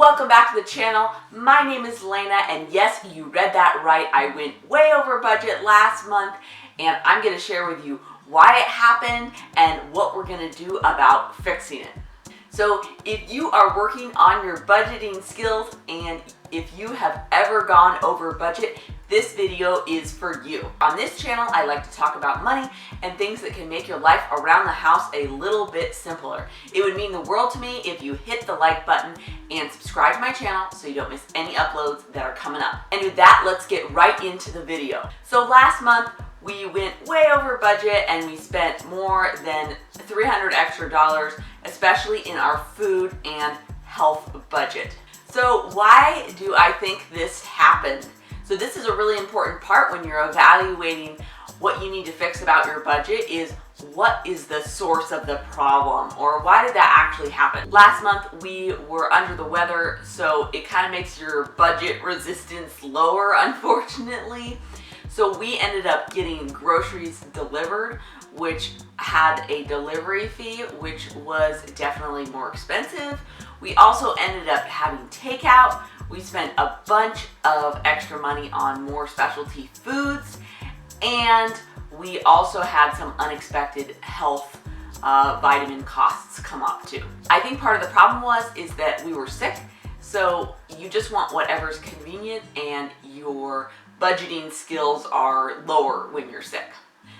Welcome back to the channel. My name is Lena, and yes, you read that right. I went way over budget last month, and I'm going to share with you why it happened and what we're going to do about fixing it. So if you are working on your budgeting skills and if you have ever gone over budget, this video is for you. On this channel, I like to talk about money and things that can make your life around the house a little bit simpler. It would mean the world to me if you hit the like button and subscribe to my channel so you don't miss any uploads that are coming up. And with that, let's get right into the video. So last month, we went way over budget and we spent more than $300 extra, especially in our food and health budget. So why do I think this happened? So this is a really important part when you're evaluating what you need to fix about your budget is what is the source of the problem, or why did that actually happen? Last month we were under the weather, so it kind of makes your budget resistance lower, unfortunately. So we ended up getting groceries delivered, which had a delivery fee, which was definitely more expensive. We also ended up having takeout. We spent a bunch of extra money on more specialty foods, and we also had some unexpected health vitamin costs come up too. I think part of the problem is that we were sick, so you just want whatever's convenient and your budgeting skills are lower when you're sick.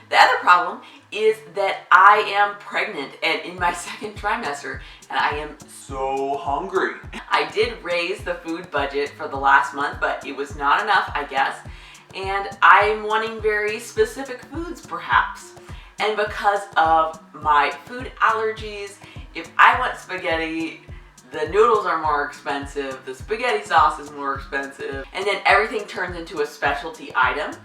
The other problem is that I am pregnant and in my second trimester, and I am so hungry. I did raise the food budget for the last month, but it was not enough, I guess, and I'm wanting very specific foods perhaps. And because of my food allergies, if I want spaghetti, the noodles are more expensive, the spaghetti sauce is more expensive, and then everything turns into a specialty item.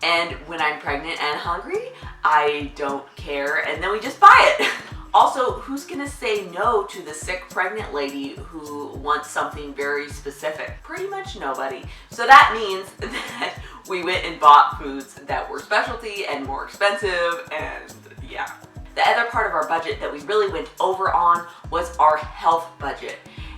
And when I'm pregnant and hungry, I don't care, and then we just buy it. Also, who's gonna say no to the sick pregnant lady who wants something very specific? Pretty much nobody. So that means that we went and bought foods that were specialty and more expensive, and yeah. The other part of our budget that we really went over on was our health budget.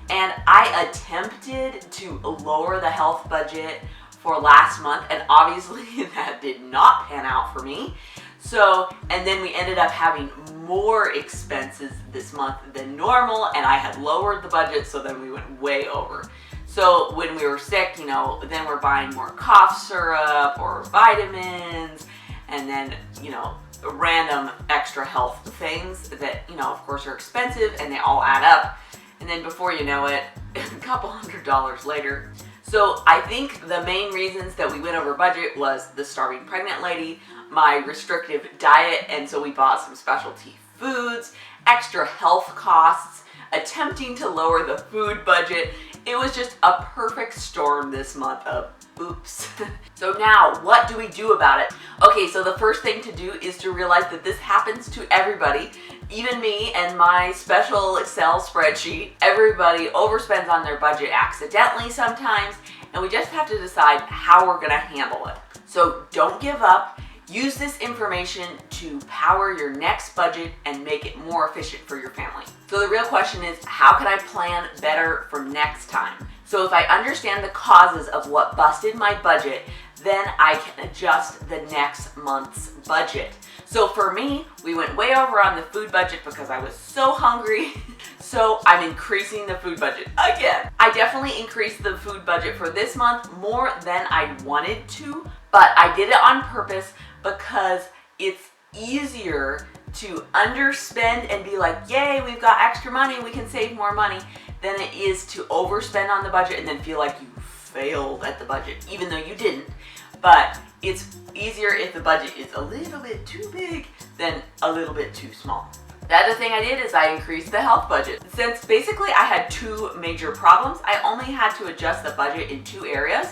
And I attempted to lower the health budget for last month, and obviously that did not pan out for me. So, and then we ended up having more expenses this month than normal, and I had lowered the budget, so then we went way over. So when we were sick, then we're buying more cough syrup or vitamins, and then, random extra health things that, of course are expensive, and they all add up. And then before you know it, a couple $100 later. So I think the main reasons that we went over budget was the starving pregnant lady, my restrictive diet, and so we bought some specialty foods, extra health costs, attempting to lower the food budget. It was just a perfect storm this month of oops. So now, what do we do about it? Okay, so the first thing to do is to realize that this happens to everybody, even me and my special Excel spreadsheet. Everybody overspends on their budget accidentally sometimes, and we just have to decide how we're gonna handle it. So don't give up. Use this information to power your next budget and make it more efficient for your family. So the real question is, how can I plan better for next time? So if I understand the causes of what busted my budget, then I can adjust the next month's budget. So for me, we went way over on the food budget because I was so hungry. So I'm increasing the food budget again. I definitely increased the food budget for this month more than I wanted to, but I did it on purpose because it's easier to underspend and be like, yay, we've got extra money, we can save more money, than it is to overspend on the budget and then feel like you failed at the budget, even though you didn't. But it's easier if the budget is a little bit too big than a little bit too small. The other thing I did is I increased the health budget. Since basically I had two major problems, I only had to adjust the budget in two areas,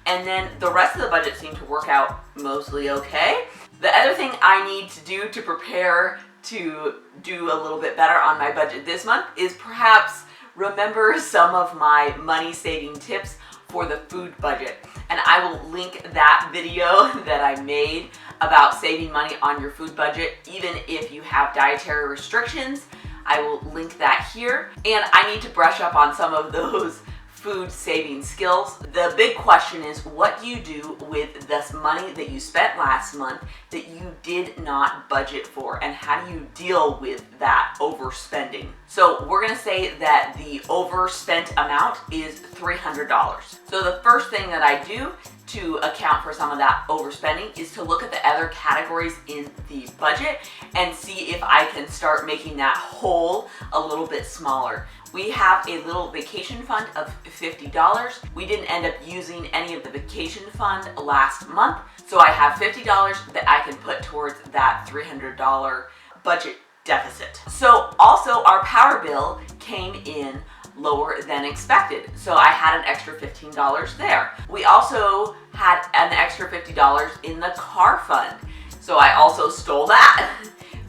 and then the rest of the budget seemed to work out mostly okay. The other thing I need to do to prepare to do a little bit better on my budget this month is perhaps remember some of my money saving tips for the food budget. And I will link that video that I made about saving money on your food budget, even if you have dietary restrictions. I will link that here. And I need to brush up on some of those food saving skills. The big question is, what do you do with this money that you spent last month that you did not budget for, and how do you deal with that overspending? So we're gonna say that the overspent amount is $300. So the first thing that I do to account for some of that overspending is to look at the other categories in the budget and see if I can start making that hole a little bit smaller. We have a little vacation fund of $50. We didn't end up using any of the vacation fund last month, so I have $50 that I can put towards that $300 budget deficit. So also our power bill came in lower than expected, so I had an extra $15 there. We also had an extra $50 in the car fund, so I also stole that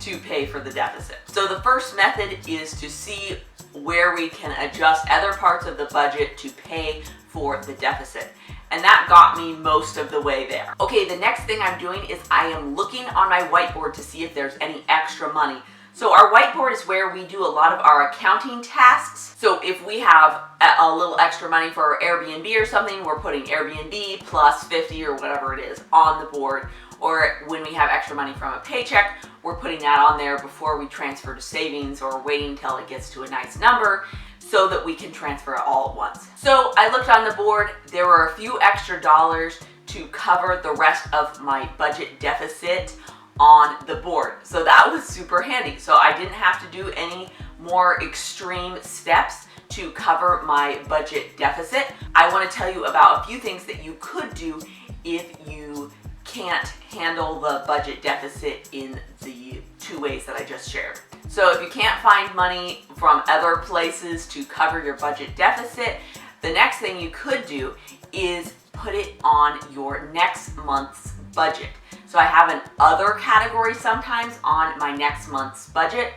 to pay for the deficit. So the first method is to see where we can adjust other parts of the budget to pay for the deficit. And that got me most of the way there. Okay, the next thing I'm doing is I am looking on my whiteboard to see if there's any extra money. So our whiteboard is where we do a lot of our accounting tasks. So if we have a little extra money for Airbnb or something, we're putting Airbnb plus 50 or whatever it is on the board. Or when we have extra money from a paycheck, we're putting that on there before we transfer to savings, or waiting until it gets to a nice number so that we can transfer it all at once. So I looked on the board, there were a few extra dollars to cover the rest of my budget deficit on the board. So that was super handy. So I didn't have to do any more extreme steps to cover my budget deficit. I want to tell you about a few things that you could do if you can't handle the budget deficit in the two ways that I just shared. So if you can't find money from other places to cover your budget deficit, the next thing you could do is put it on your next month's budget. So I have an other category sometimes on my next month's budget,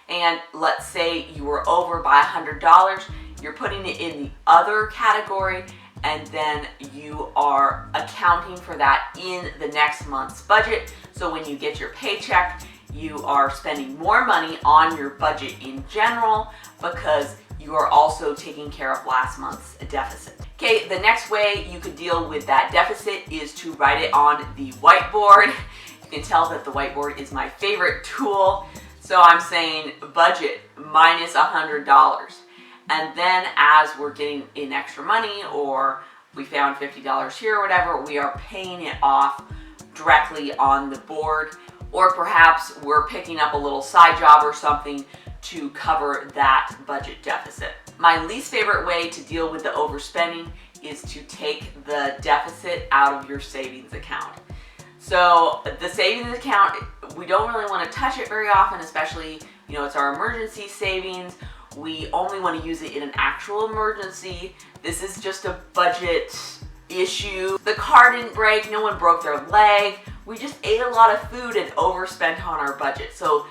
and let's say you were over by $100, you're putting it in the other category, and then you are accounting for that in the next month's budget. So when you get your paycheck, you are spending more money on your budget in general because you are also taking care of last month's deficit. Okay, the next way you could deal with that deficit is to write it on the whiteboard. You can tell that the whiteboard is my favorite tool. So I'm saying budget minus $100. And then as we're getting in extra money, or we found $50 here or whatever, we are paying it off directly on the board. Or perhaps we're picking up a little side job or something to cover that budget deficit. My least favorite way to deal with the overspending is to take the deficit out of your savings account. So the savings account, we don't really want to touch it very often, especially, it's our emergency savings. We only want to use it in an actual emergency. This is just a budget issue. The car didn't break, no one broke their leg. We just ate a lot of food and overspent on our budget. So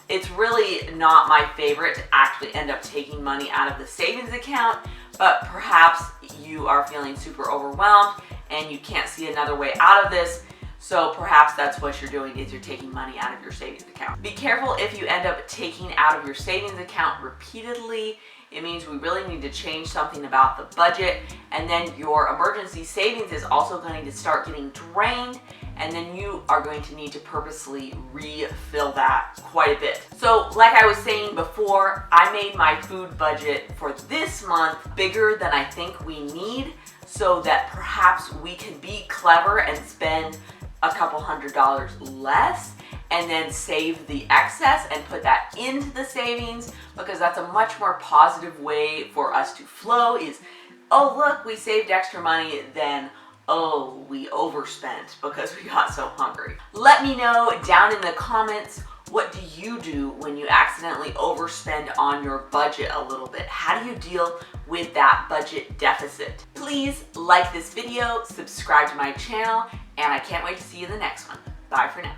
it's really not my favorite to actually end up taking money out of the savings account, but perhaps you are feeling super overwhelmed and you can't see another way out of this. So perhaps that's what you're doing, is you're taking money out of your savings account. Be careful if you end up taking out of your savings account repeatedly. It means we really need to change something about the budget, and then your emergency savings is also going to start getting drained, and then you are going to need to purposely refill that quite a bit. So like I was saying before, I made my food budget for this month bigger than I think we need, so that perhaps we can be clever and spend a couple $100 less and then save the excess and put that into the savings, because that's a much more positive way for us to flow. Is, oh look, we saved extra money, than, oh, we overspent because we got so hungry. Let me know down in the comments, what do you do when you accidentally overspend on your budget a little bit? How do you deal with that budget deficit? Please like this video, subscribe to my channel, and I can't wait to see you in the next one. Bye for now.